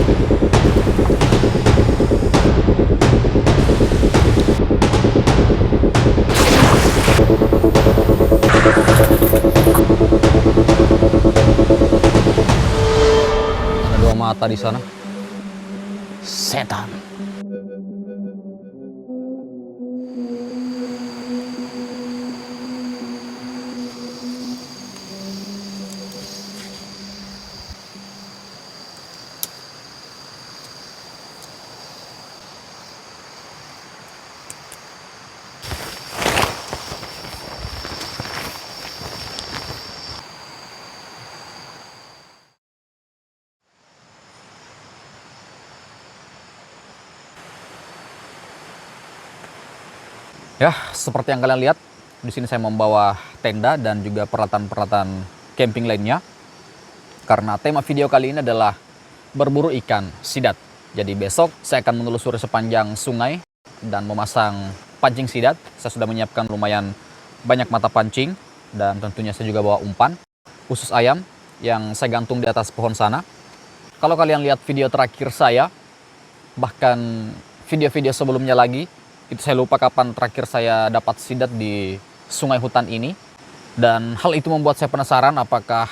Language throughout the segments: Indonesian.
Ada dua mata di sana. Setan. Ya, seperti yang kalian lihat, di sini saya membawa tenda dan juga peralatan-peralatan camping lainnya. Karena tema video kali ini adalah berburu ikan sidat. Jadi besok saya akan menelusuri sepanjang sungai dan memasang pancing sidat. Saya sudah menyiapkan lumayan banyak mata pancing dan tentunya saya juga bawa umpan, usus ayam yang saya gantung di atas pohon sana. Kalau kalian lihat video terakhir saya, bahkan video-video sebelumnya lagi, itu saya lupa kapan terakhir saya dapat sidat di sungai hutan ini. Dan hal itu membuat saya penasaran apakah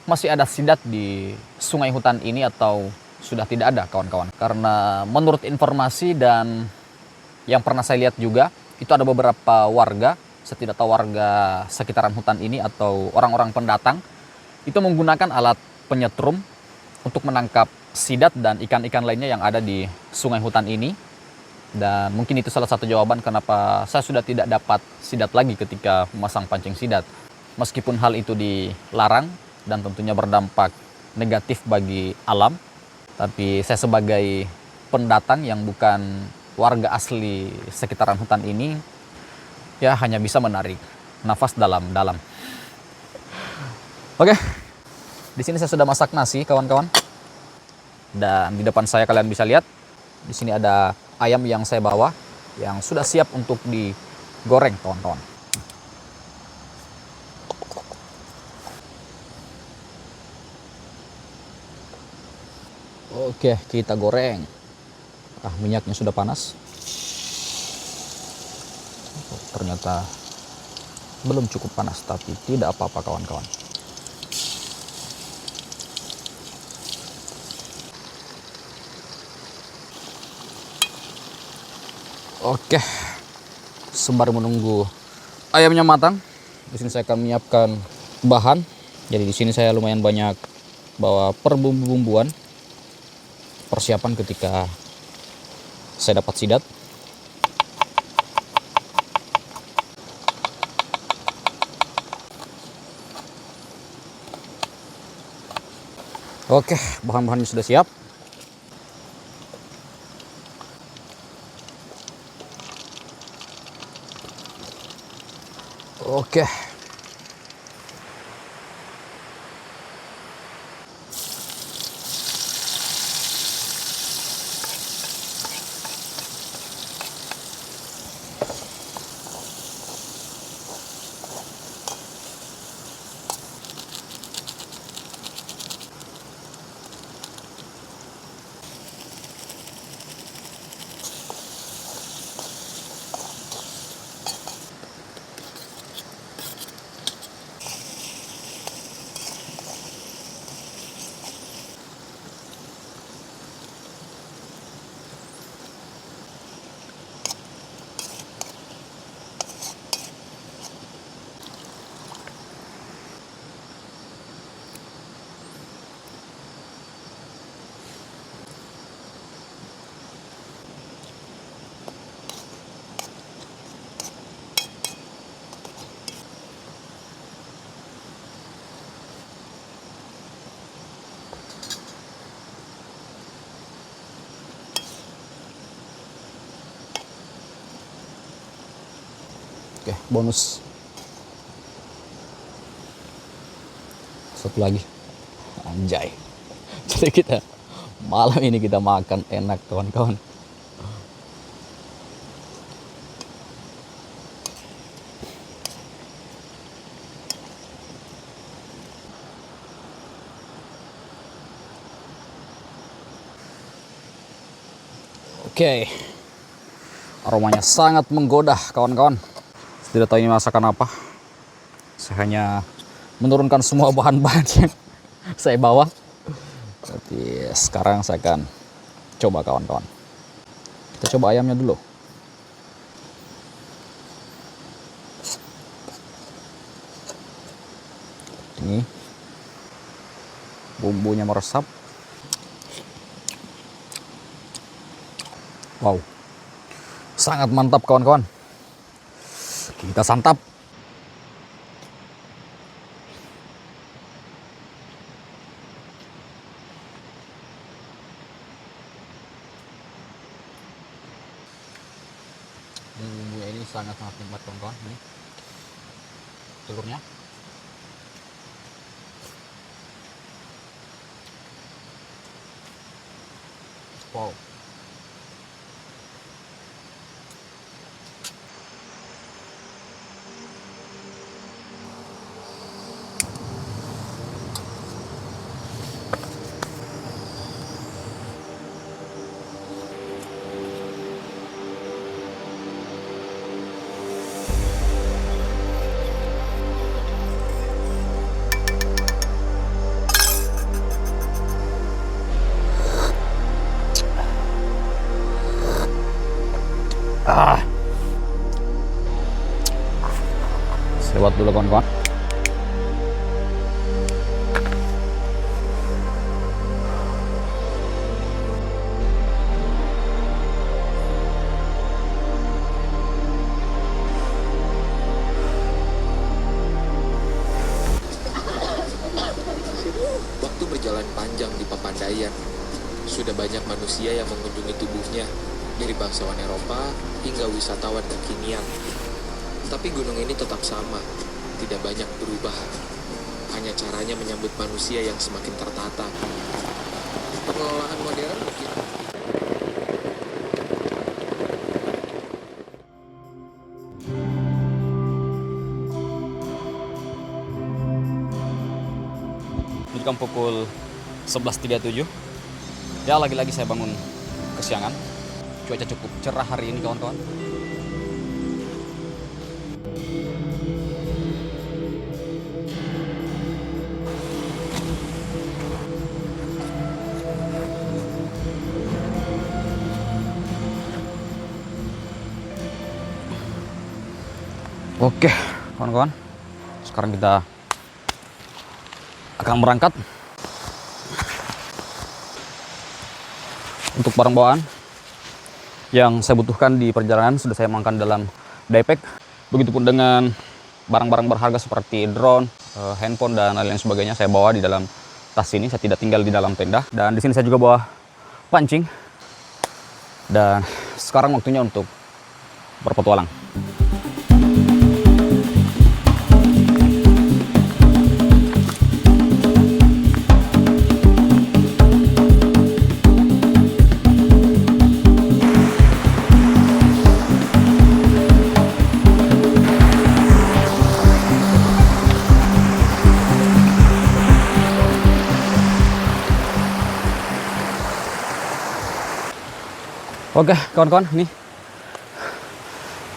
masih ada sidat di sungai hutan ini atau sudah tidak ada, kawan-kawan. Karena menurut informasi dan yang pernah saya lihat juga, itu ada beberapa warga, saya tidak tahu warga sekitaran hutan ini atau orang-orang pendatang, itu menggunakan alat penyetrum untuk menangkap sidat dan ikan-ikan lainnya yang ada di sungai hutan ini. Dan mungkin itu salah satu jawaban kenapa saya sudah tidak dapat sidat lagi ketika memasang pancing sidat. Meskipun hal itu dilarang dan tentunya berdampak negatif bagi alam, tapi saya sebagai pendatang yang bukan warga asli sekitaran hutan ini, ya hanya bisa menarik nafas dalam-dalam. Oke, di sini saya sudah masak nasi, kawan-kawan. Dan di depan saya kalian bisa lihat, di sini ada ayam yang saya bawa yang sudah siap untuk digoreng, kawan-kawan. Oke, kita goreng. Minyaknya sudah panas. Ternyata belum cukup panas, tapi tidak apa-apa, kawan-kawan. Oke, sembari menunggu ayamnya matang, di sini saya akan menyiapkan bahan. Jadi di sini saya lumayan banyak bawa perbumbu-bumbuan, persiapan ketika saya dapat sidat. Oke, bahan-bahannya sudah siap. Oke. Oke, bonus. Satu lagi. Anjay. Jadi kita malam ini kita makan enak, kawan-kawan. Oke, aromanya sangat menggoda kawan-kawan. Tidak tahu ini masakan apa. Saya hanya menurunkan semua bahan-bahan yang saya bawa. Jadi sekarang saya akan coba kawan-kawan. Kita coba ayamnya dulu. Ini bumbunya meresap. Wow, sangat mantap kawan-kawan. Kita santap. Bumbunya ini sangat-sangat nikmat kawan-kawan. Ini telurnya. Wow. Lewat dulu kawan-kawan. Waktu berjalan panjang di Papandayan. Sudah banyak manusia yang mengunjungi tubuhnya, dari bangsawan Eropa hingga wisatawan kekinian. Tapi gunung ini tetap sama, tidak banyak berubah. Hanya caranya menyambut manusia yang semakin tertata. Pengelolaan modern mungkin. Ini kan pukul 11.37. Ya, lagi-lagi saya bangun kesiangan. Cuaca cukup cerah hari ini kawan-kawan. Oke, kawan-kawan. Sekarang kita akan berangkat. Untuk barang bawaan yang saya butuhkan di perjalanan sudah saya amankan dalam daypack. Begitupun dengan barang-barang berharga seperti drone, handphone dan lain-lain sebagainya saya bawa di dalam tas ini. Saya tidak tinggal di dalam tenda. Dan di sini saya juga bawa pancing. Dan sekarang waktunya untuk berpetualang. Oke kawan-kawan, nih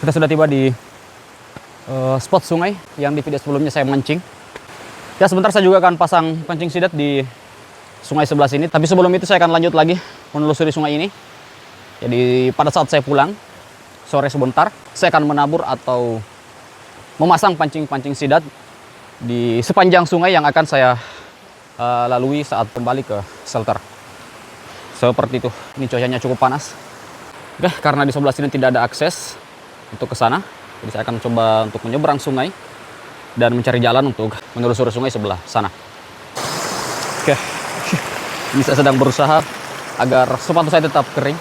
kita sudah tiba di spot sungai yang di video sebelumnya saya mancing. Ya, sebentar saya juga akan pasang pancing sidat di sungai sebelah sini. Tapi sebelum itu saya akan lanjut lagi menelusuri sungai ini. Jadi pada saat saya pulang sore sebentar, saya akan menabur atau memasang pancing-pancing sidat di sepanjang sungai yang akan saya lalui saat kembali ke shelter. Seperti itu. Ini cuacanya cukup panas. Oke, karena di sebelah sini tidak ada akses untuk ke sana, jadi saya akan coba untuk menyeberang sungai dan mencari jalan untuk menelusuri sungai sebelah sana. Oke, ini saya sedang berusaha agar sepatu saya tetap kering.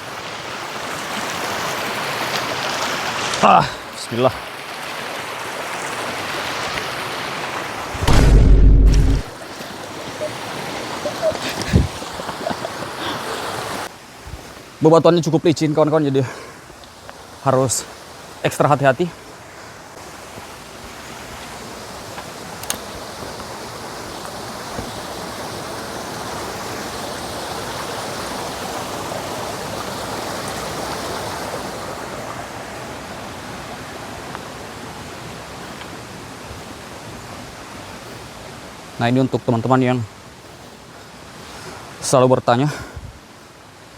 Bismillah. Bebatuannya cukup licin kawan-kawan, jadi harus ekstra hati-hati. Nah, ini untuk teman-teman yang selalu bertanya,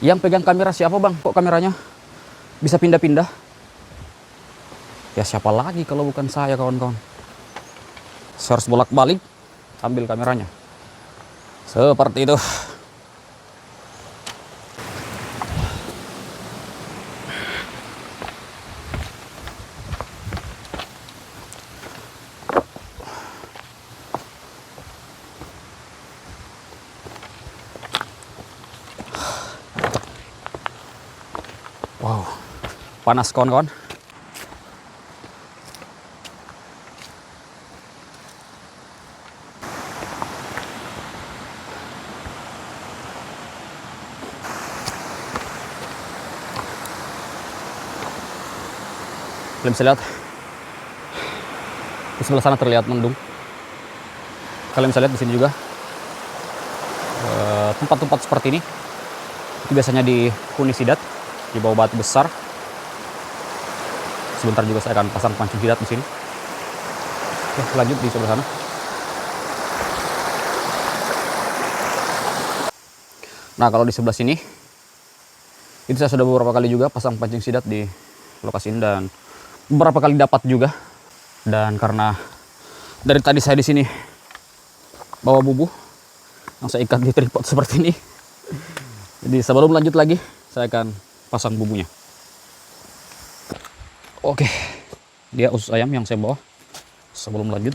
yang pegang kamera siapa bang? Kok kameranya bisa pindah-pindah? Ya siapa lagi kalau bukan saya, kawan-kawan. Saya harus bolak-balik ambil kameranya. Seperti itu. Wow, panas kawan-kawan. Kalian bisa lihat di sebelah sana terlihat mendung. Kalian bisa lihat di sini juga tempat-tempat seperti ini itu biasanya dihuni sidat di bawah batu besar. Sebentar juga saya akan pasang pancing sidat di sini. Oke, lanjut di sebelah sana. Nah, kalau di sebelah sini itu saya sudah beberapa kali juga pasang pancing sidat di lokasi ini dan beberapa kali dapat juga. Dan karena dari tadi saya di sini bawa bubu yang saya ikat di tripod seperti ini, jadi sebelum lanjut lagi saya akan pasang bubunya. Oke, dia usus ayam yang saya bawa. Sebelum lanjut,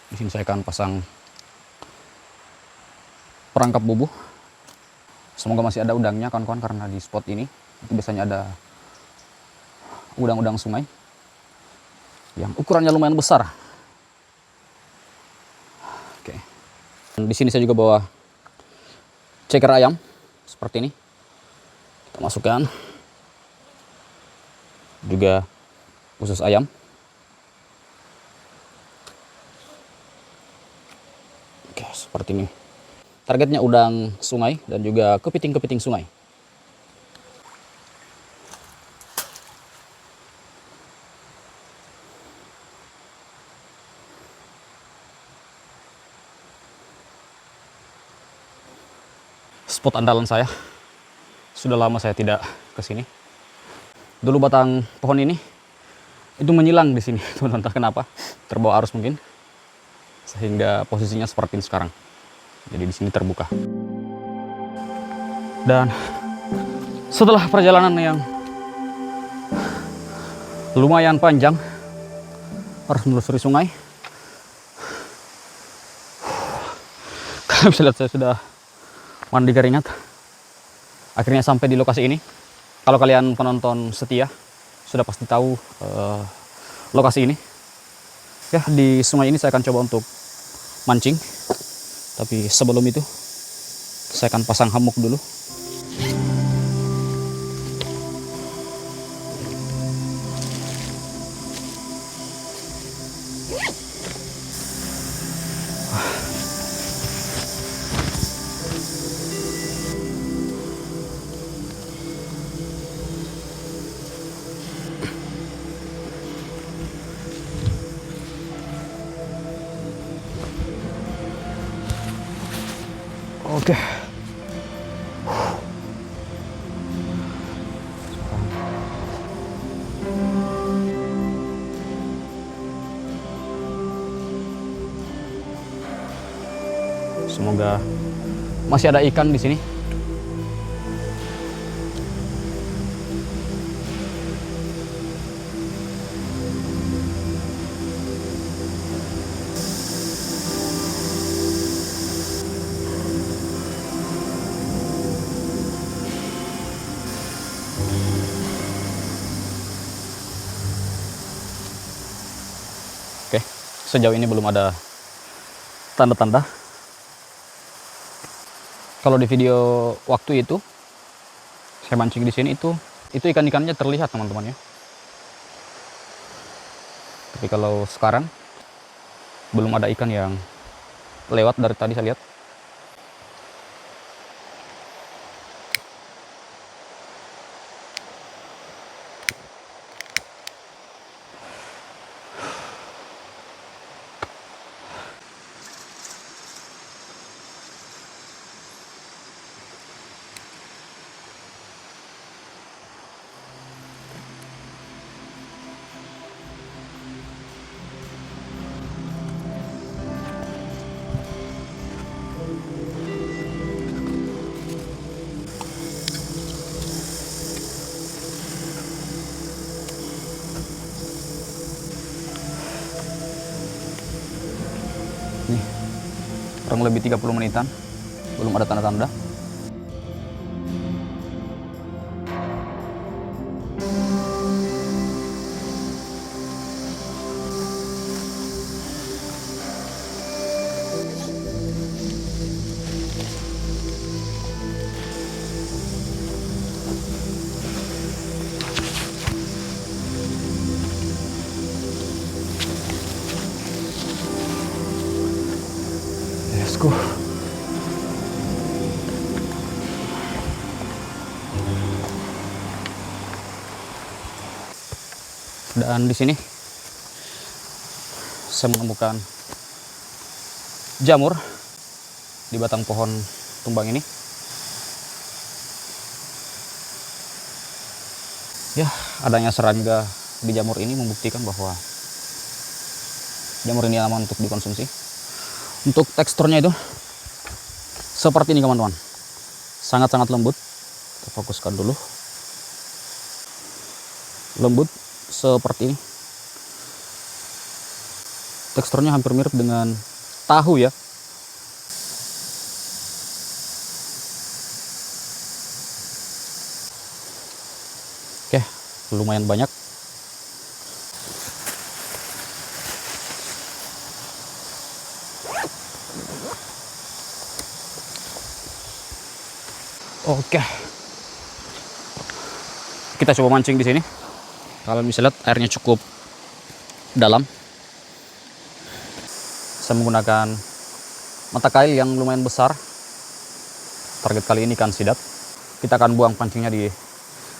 di sini saya akan pasang perangkap bubu. Semoga masih ada udangnya kawan-kawan, karena di spot ini itu biasanya ada udang-udang sungai yang ukurannya lumayan besar. Oke. Dan di sini saya juga bawa ceker ayam seperti ini. Kita masukkan juga usus ayam. Oke, seperti ini. Targetnya udang sungai dan juga kepiting-kepiting sungai. Spot andalan saya. Sudah lama saya tidak ke sini. Dulu batang pohon ini itu menyilang di sini, teman-teman, entah kenapa, terbawa arus mungkin, sehingga posisinya seperti ini sekarang. Jadi di sini terbuka. Dan setelah perjalanan yang lumayan panjang, harus menelusuri sungai, kalian bisa lihat saya sudah mandi keringat. Akhirnya sampai di lokasi ini. Kalau kalian penonton setia sudah pasti tahu lokasi ini. Ya, di sungai ini saya akan coba untuk mancing. Tapi sebelum itu saya akan pasang hamuk dulu. Oke. Semoga masih ada ikan di sini. Oke, sejauh ini belum ada tanda-tanda. Kalau di video waktu itu saya mancing di sini itu ikan-ikannya terlihat, teman-teman ya. Tapi kalau sekarang belum ada ikan yang lewat dari tadi saya lihat. kurang lebih 30 menitan. Belum ada tanda-tanda. Let's go. Dan di sini saya menemukan jamur di batang pohon tumbang ini. Ya, adanya serangga di jamur ini membuktikan bahwa jamur ini aman untuk dikonsumsi. Untuk teksturnya itu seperti ini teman-teman, sangat-sangat lembut. Kita fokuskan dulu, lembut seperti ini. Teksturnya hampir mirip dengan tahu ya. Oke, lumayan banyak. Oke, kita coba mancing di sini. Kalian bisa lihat airnya cukup dalam. Saya menggunakan mata kail yang lumayan besar. Target kali ini ikan sidat. Kita akan buang pancingnya di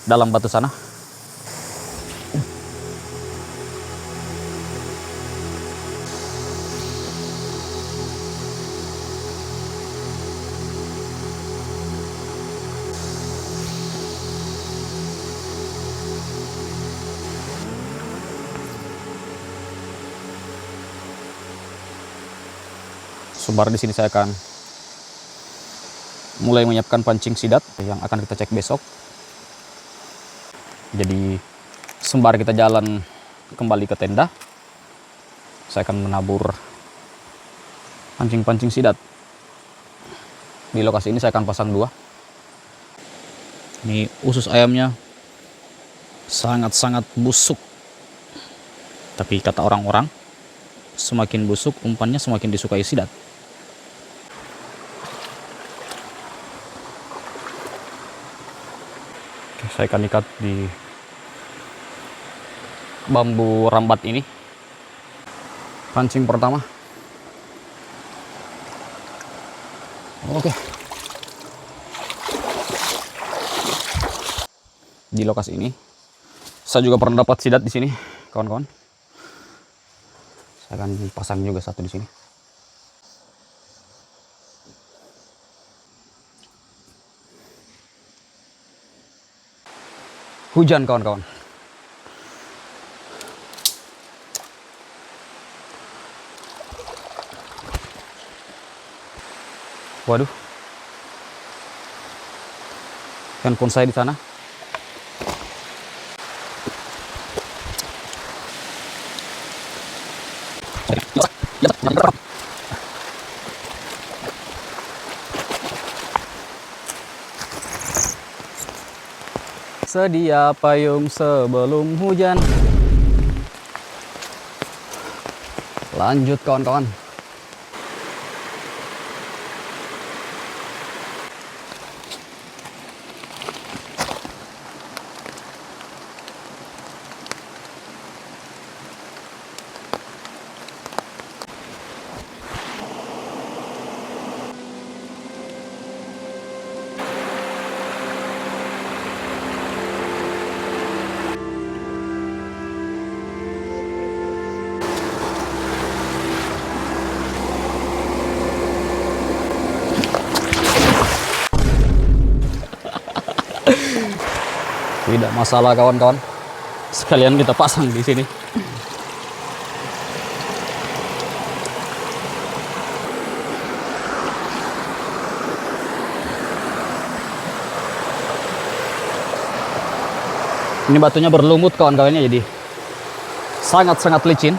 dalam batu sana. Sebar di sini saya akan mulai menyiapkan pancing sidat yang akan kita cek besok. Jadi sembari kita jalan kembali ke tenda, saya akan menabur pancing-pancing sidat. Di lokasi ini saya akan pasang 2. Ini usus ayamnya sangat-sangat busuk. Tapi kata orang-orang, semakin busuk umpannya semakin disukai sidat. Saya akan ikat di bambu rambat ini. Pancing pertama. Oke. Di lokasi ini saya juga pernah dapat sidat di sini, kawan-kawan. Saya akan pasang juga satu di sini. Hujan, kawan-kawan. Waduh. Handphone saya di sana. Sedia payung sebelum hujan. Lanjut, kawan-kawan. Tidak masalah, kawan-kawan. Sekalian kita pasang di sini. Ini batunya berlumut, kawan-kawannya, jadi sangat-sangat licin.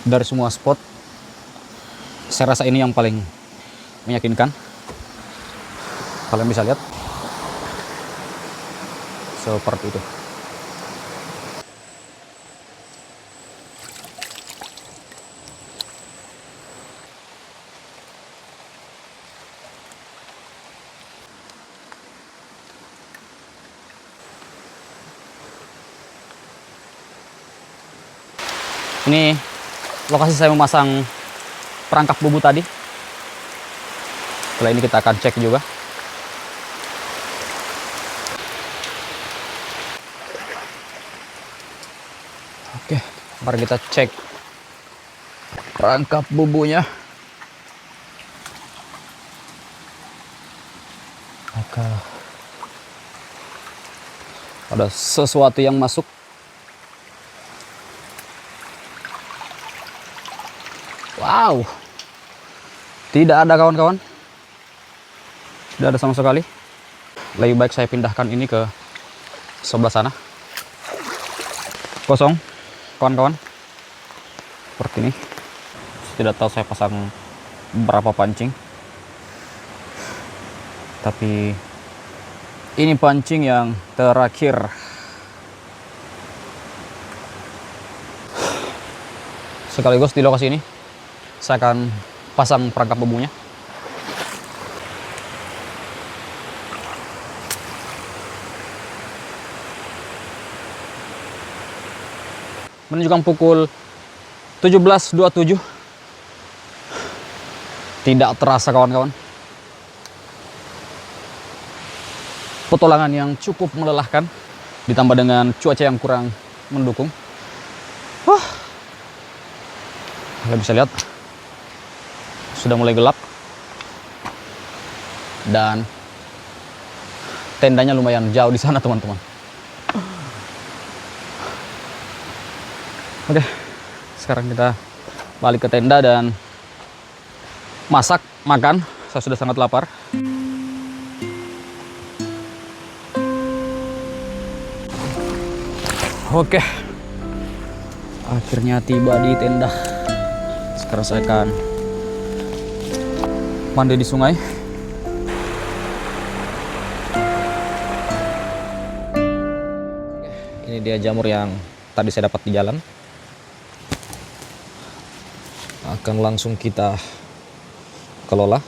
Dari semua spot, saya rasa ini yang paling meyakinkan. Kalian bisa lihat seperti itu. Ini lokasi saya memasang perangkap bubu tadi. Setelah ini kita akan cek juga. Oke, mari kita cek perangkap bubunya. Oke. Ada sesuatu yang masuk. Wow, tidak ada kawan-kawan, tidak ada sama sekali. Lebih baik saya pindahkan ini ke sebelah sana. Kosong kawan-kawan, seperti ini. Tidak tahu saya pasang berapa pancing, tapi ini pancing yang terakhir. Sekaligus di lokasi ini saya akan pasang perangkap bubunya. Menunjukkan pukul 17.27. Tidak terasa kawan-kawan. Petualangan yang cukup melelahkan ditambah dengan cuaca yang kurang mendukung. Kalian bisa lihat sudah mulai gelap dan tendanya lumayan jauh di sana teman-teman. Oke, sekarang kita balik ke tenda dan masak, makan. Saya sudah sangat lapar. Oke, akhirnya tiba di tenda. Sekarang saya akan mandi di sungai. Ini dia jamur yang tadi saya dapat di jalan. Akan langsung kita kelola.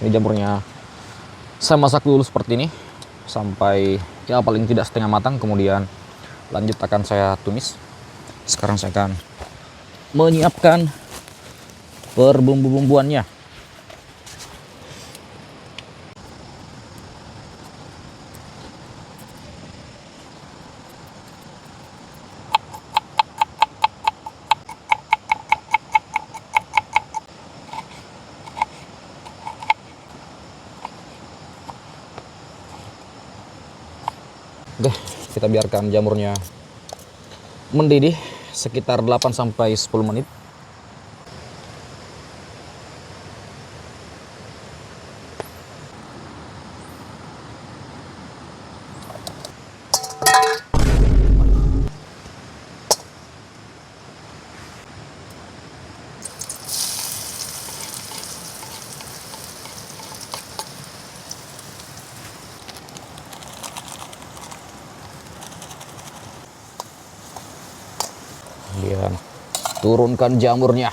Ini jamurnya saya masak dulu seperti ini sampai ya paling tidak setengah matang, kemudian lanjut akan saya tumis. Sekarang saya akan menyiapkan perbumbu-bumbuannya. Oke, kita biarkan jamurnya mendidih sekitar 8-10 menit. Kemudian turunkan jamurnya.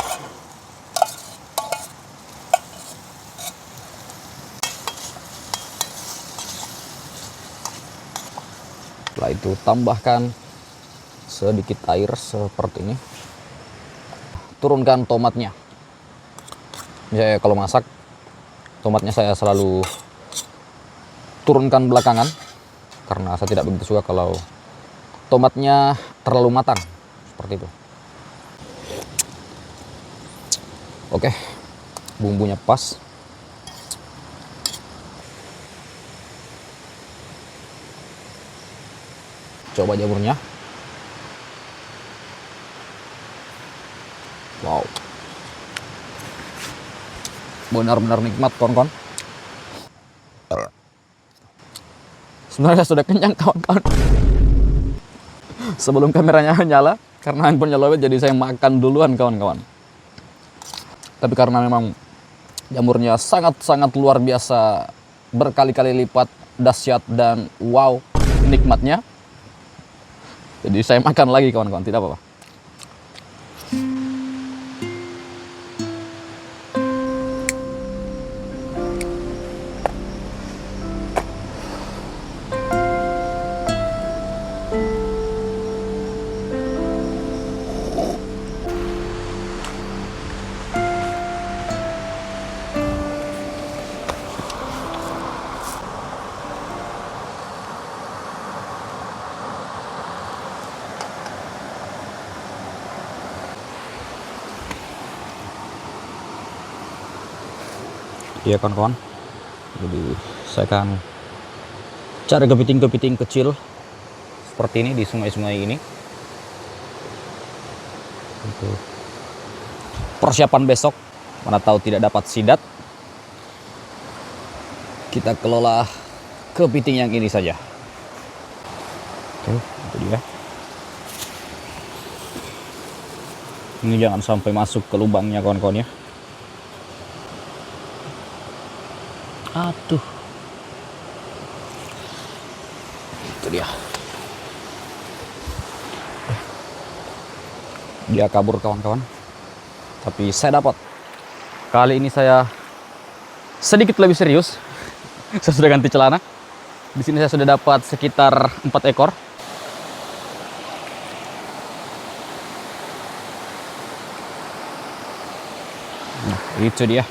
Setelah itu tambahkan sedikit air seperti ini. Turunkan tomatnya. Saya kalau masak tomatnya saya selalu turunkan belakangan karena saya tidak begitu suka kalau tomatnya terlalu matang seperti itu. Oke, bumbunya pas. Coba jamurnya. Wow, benar-benar nikmat kawan-kawan. Sebenarnya sudah kenyang kawan-kawan. Sebelum kameranya nyala, Karena handphonenya lowet jadi saya makan duluan kawan-kawan. Tapi karena memang jamurnya sangat-sangat luar biasa, berkali-kali lipat dahsyat dan wow nikmatnya, jadi saya makan lagi kawan-kawan, tidak apa-apa. Iya kawan-kawan, jadi saya akan cari kepiting-kepiting kecil seperti ini di sungai-sungai ini untuk persiapan besok. Mana tahu tidak dapat sidat, kita kelola kepiting yang ini saja. Oke, itu dia. Ini jangan sampai masuk ke lubangnya kawan-kawan ya. Aduh, itu dia. Dia kabur kawan-kawan, tapi saya dapat. Kali ini saya sedikit lebih serius. Saya sudah ganti celana. Di sini saya sudah dapat sekitar 4 ekor. Nah, itu dia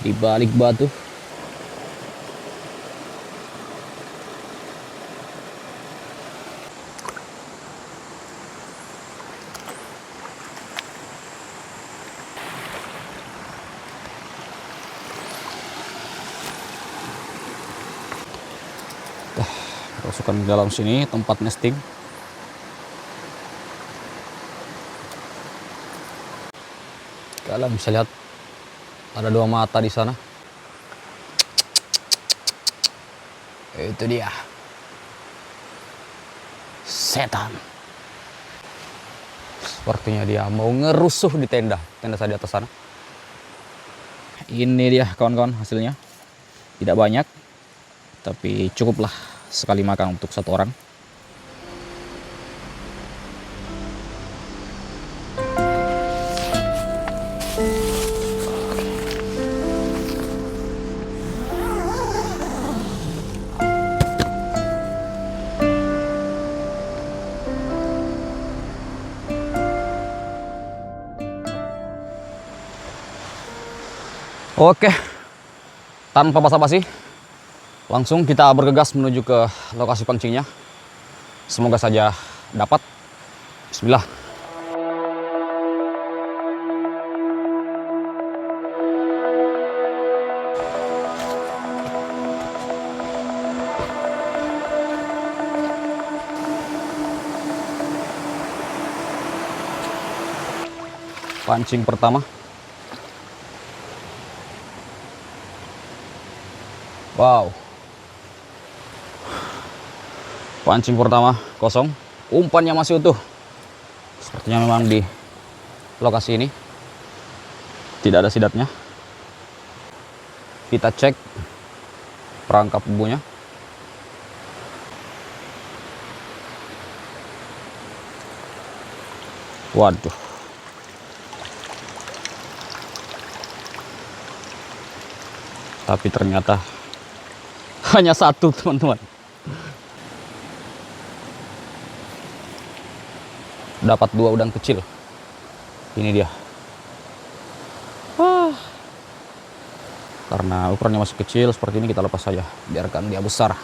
di balik batu. Masukkan ke dalam sini tempat nesting. Kalian bisa lihat ada 2 mata di sana. Itu dia, setan. Sepertinya dia mau ngerusuh di tenda saya di atas sana. Ini dia kawan-kawan hasilnya. Tidak banyak, tapi cukuplah sekali makan untuk 1 orang. Oke, tanpa basa-basi, langsung kita bergegas menuju ke lokasi pancingnya. Semoga saja dapat. Bismillah. Pancing pertama. Wow. Pancing pertama kosong, umpannya masih utuh. Sepertinya memang di lokasi ini tidak ada sidatnya. Kita cek perangkap bubunya. Waduh. Tapi ternyata hanya 1 teman-teman. Dapat 2 udang kecil. Ini dia. Karena ukurannya masih kecil seperti ini, kita lepas saja, biarkan dia besar.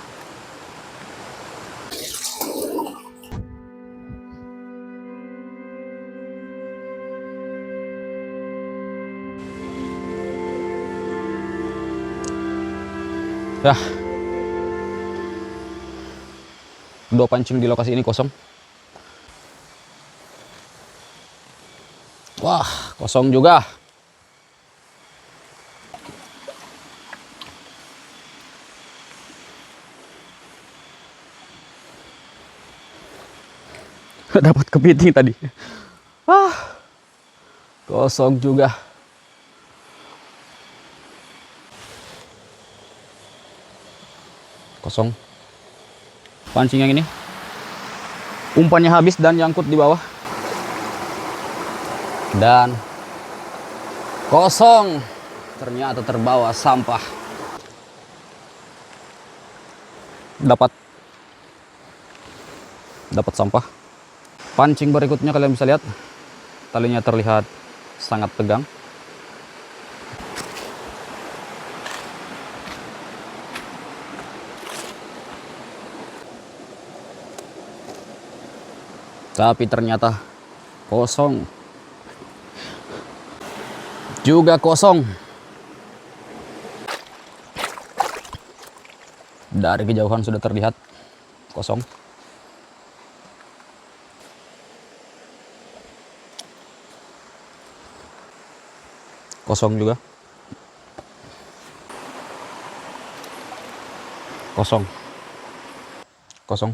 Ya, 2 pancing di lokasi ini kosong. Wah, kosong juga. Dapat kepiting tadi. Kosong juga. Kosong. Pancing yang ini umpannya habis dan nyangkut di bawah. Dan kosong. Ternyata terbawa sampah. Dapat sampah. Pancing berikutnya kalian bisa lihat talinya terlihat sangat tegang. Tapi ternyata kosong. Juga kosong. Dari kejauhan sudah terlihat kosong. Kosong juga. Kosong. Kosong.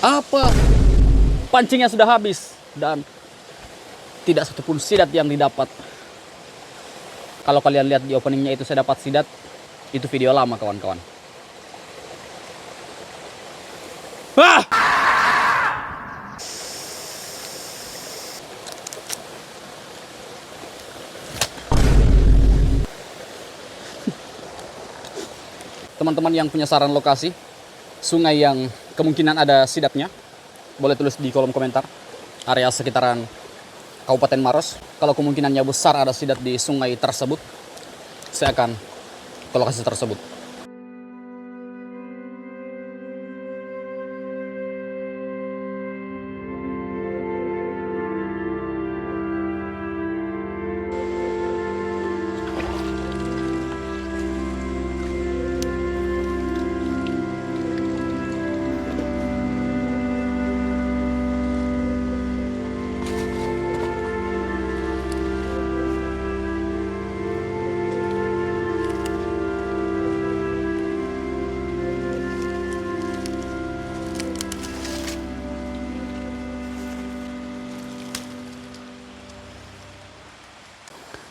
Apa? Pancingnya sudah habis dan tidak satupun sidat yang didapat. Kalau kalian lihat di openingnya itu saya dapat sidat, itu video lama kawan-kawan. Teman-teman yang punya saran lokasi sungai yang kemungkinan ada sidatnya, boleh tulis di kolom komentar. Area sekitaran Kabupaten Maros, kalau kemungkinannya besar ada sidat di sungai tersebut, saya akan ke lokasi tersebut.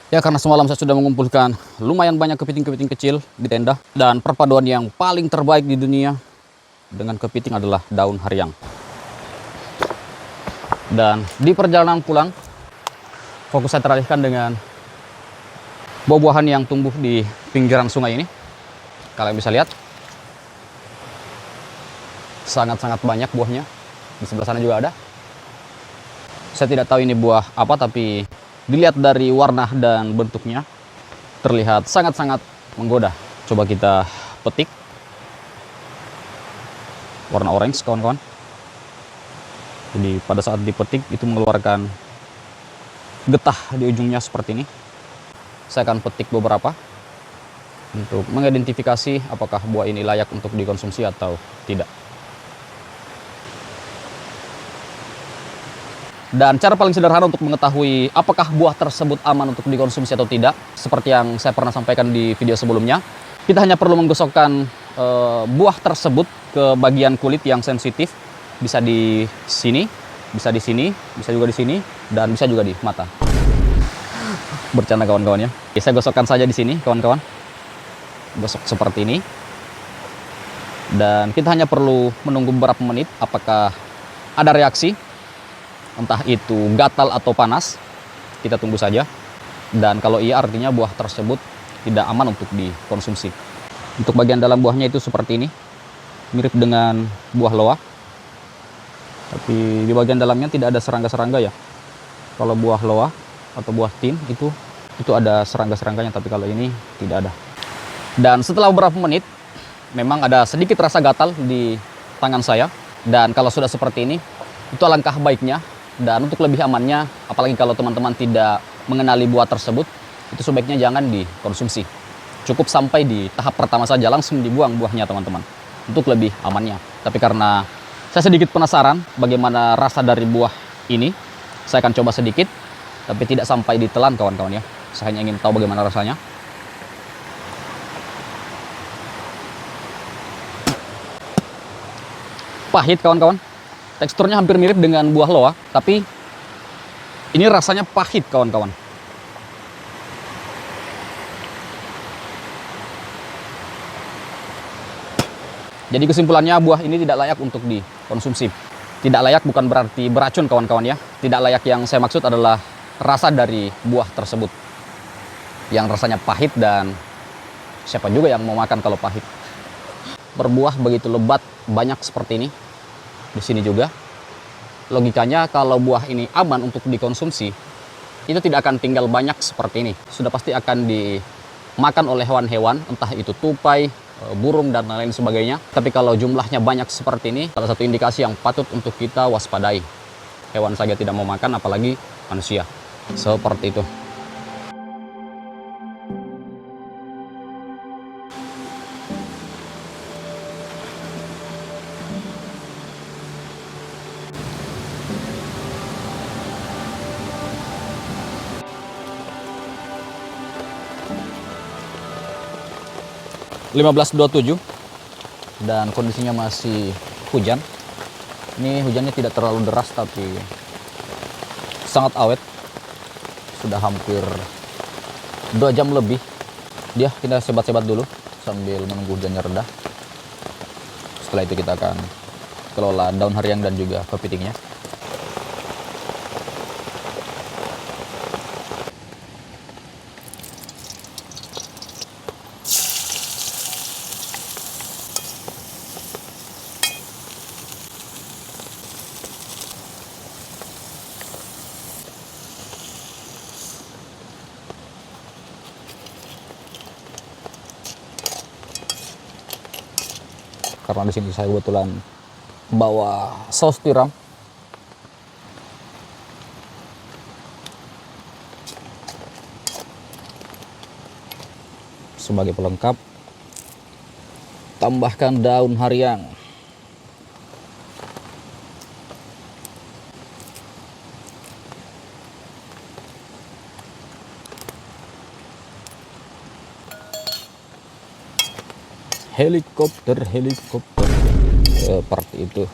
Ya, karena semalam saya sudah mengumpulkan lumayan banyak kepiting-kepiting kecil di tenda. Dan perpaduan yang paling terbaik di dunia dengan kepiting adalah daun hariang. Dan di perjalanan pulang, fokus saya teralihkan dengan buah-buahan yang tumbuh di pinggiran sungai ini. Kalian bisa lihat, sangat-sangat banyak buahnya. Di sebelah sana juga ada. Saya tidak tahu ini buah apa, tapi dilihat dari warna dan bentuknya terlihat sangat-sangat menggoda. Coba kita petik. Warna orange kawan-kawan. Jadi pada saat dipetik itu mengeluarkan getah di ujungnya seperti ini. Saya akan petik beberapa untuk mengidentifikasi apakah buah ini layak untuk dikonsumsi atau tidak. Dan cara paling sederhana untuk mengetahui apakah buah tersebut aman untuk dikonsumsi atau tidak, seperti yang saya pernah sampaikan di video sebelumnya, kita hanya perlu menggosokkan buah tersebut ke bagian kulit yang sensitif, bisa di sini, bisa di sini, bisa juga di sini, dan bisa juga di mata. Bercanda kawan-kawan ya. Oke, saya gosokkan saja di sini kawan-kawan. Gosok seperti ini. Dan kita hanya perlu menunggu beberapa menit apakah ada reaksi. Entah itu gatal atau panas, kita tunggu saja. Dan kalau iya artinya buah tersebut tidak aman untuk dikonsumsi. Untuk bagian dalam buahnya itu seperti ini, mirip dengan buah loa. Tapi di bagian dalamnya tidak ada serangga-serangga ya. Kalau buah loa atau buah tin itu ada serangga-serangganya, tapi kalau ini tidak ada. Dan setelah beberapa menit, memang ada sedikit rasa gatal di tangan saya. Dan kalau sudah seperti ini, itu alangkah baiknya. Dan untuk lebih amannya, apalagi kalau teman-teman tidak mengenali buah tersebut, itu sebaiknya jangan dikonsumsi. Cukup sampai di tahap pertama saja, langsung dibuang buahnya teman-teman, untuk lebih amannya. Tapi karena saya sedikit penasaran bagaimana rasa dari buah ini. Saya akan coba sedikit, tapi tidak sampai ditelan kawan-kawan ya. Saya hanya ingin tahu bagaimana rasanya. Pahit kawan-kawan. Teksturnya hampir mirip dengan buah loa, tapi ini rasanya pahit kawan-kawan. Jadi kesimpulannya, buah ini tidak layak untuk dikonsumsi. Tidak layak bukan berarti beracun kawan-kawan ya. Tidak layak yang saya maksud adalah rasa dari buah tersebut, yang rasanya pahit, dan siapa juga yang mau makan kalau pahit. Berbuah begitu lebat, banyak seperti ini. Di sini juga. Logikanya kalau buah ini aman untuk dikonsumsi, itu tidak akan tinggal banyak seperti ini. Sudah pasti akan dimakan oleh hewan-hewan, entah itu tupai, burung, dan lain sebagainya. Tapi kalau jumlahnya banyak seperti ini, salah satu indikasi yang patut untuk kita waspadai. Hewan saja tidak mau makan, apalagi manusia. Seperti itu. .27 dan kondisinya masih hujan. Ini hujannya tidak terlalu deras tapi sangat awet. Sudah hampir 2 jam lebih. Kita sebat-sebat dulu sambil menunggu hujannya reda. Setelah itu kita akan kelola daun hariang dan juga kepitingnya. Karena di sini saya kebetulan bawa saus tiram. Sebagai pelengkap, tambahkan daun hariang. Helikopter seperti itu.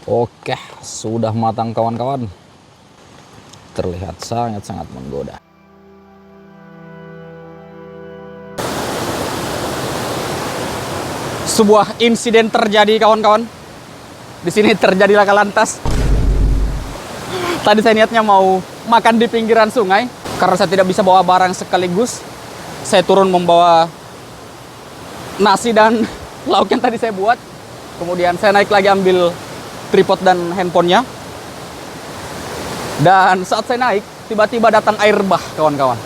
Oke, sudah matang kawan-kawan. Terlihat sangat-sangat menggoda. Sebuah insiden terjadi kawan-kawan. Di sini terjadi laka lantas. Tadi saya niatnya mau makan di pinggiran sungai, karena saya tidak bisa bawa barang sekaligus. Saya turun membawa nasi dan lauk yang tadi saya buat. Kemudian saya naik lagi ambil tripod dan handphonenya. Dan saat saya naik, tiba-tiba datang air bah kawan-kawan.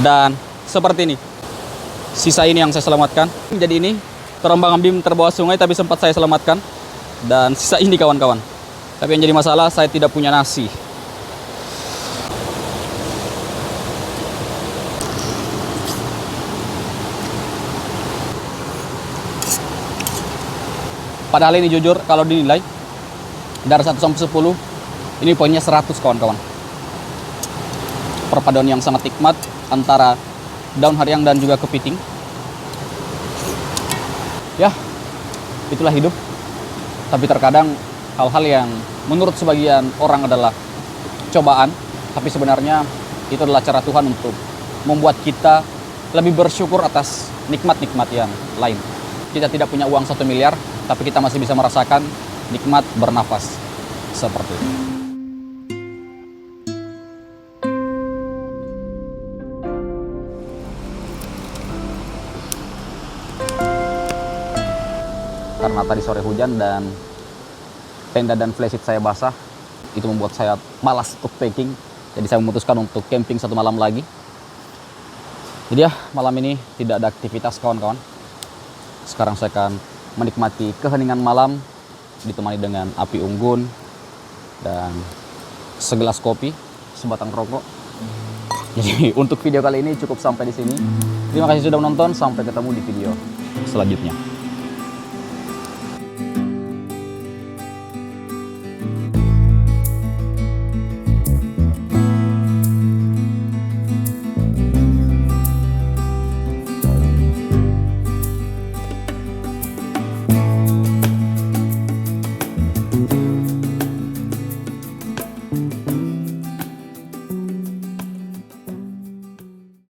Dan seperti ini. Sisa ini yang saya selamatkan. Jadi ini terombang-ambing terbawa sungai, tapi sempat saya selamatkan. Dan sisa ini kawan-kawan. Tapi yang jadi masalah, saya tidak punya nasi. Padahal ini jujur kalau dinilai dari 1 sampai 10, ini poinnya 100 kawan-kawan. Perpaduan yang sangat nikmat antara daun hariang dan juga kepiting. Ya, itulah hidup. Tapi terkadang hal-hal yang menurut sebagian orang adalah cobaan, tapi sebenarnya itu adalah cara Tuhan untuk membuat kita lebih bersyukur atas nikmat-nikmat yang lain. Kita tidak punya uang 1 miliar, tapi kita masih bisa merasakan nikmat bernafas. Seperti itu. Karena tadi sore hujan dan tenda dan flysheet saya basah, itu membuat saya malas untuk packing. Jadi saya memutuskan untuk camping 1 malam lagi. Jadi ya, malam ini tidak ada aktivitas kawan-kawan. Sekarang saya akan menikmati keheningan malam ditemani dengan api unggun dan segelas kopi, sebatang rokok. Jadi untuk video kali ini cukup sampai di sini. Terima kasih sudah menonton, sampai ketemu di video selanjutnya.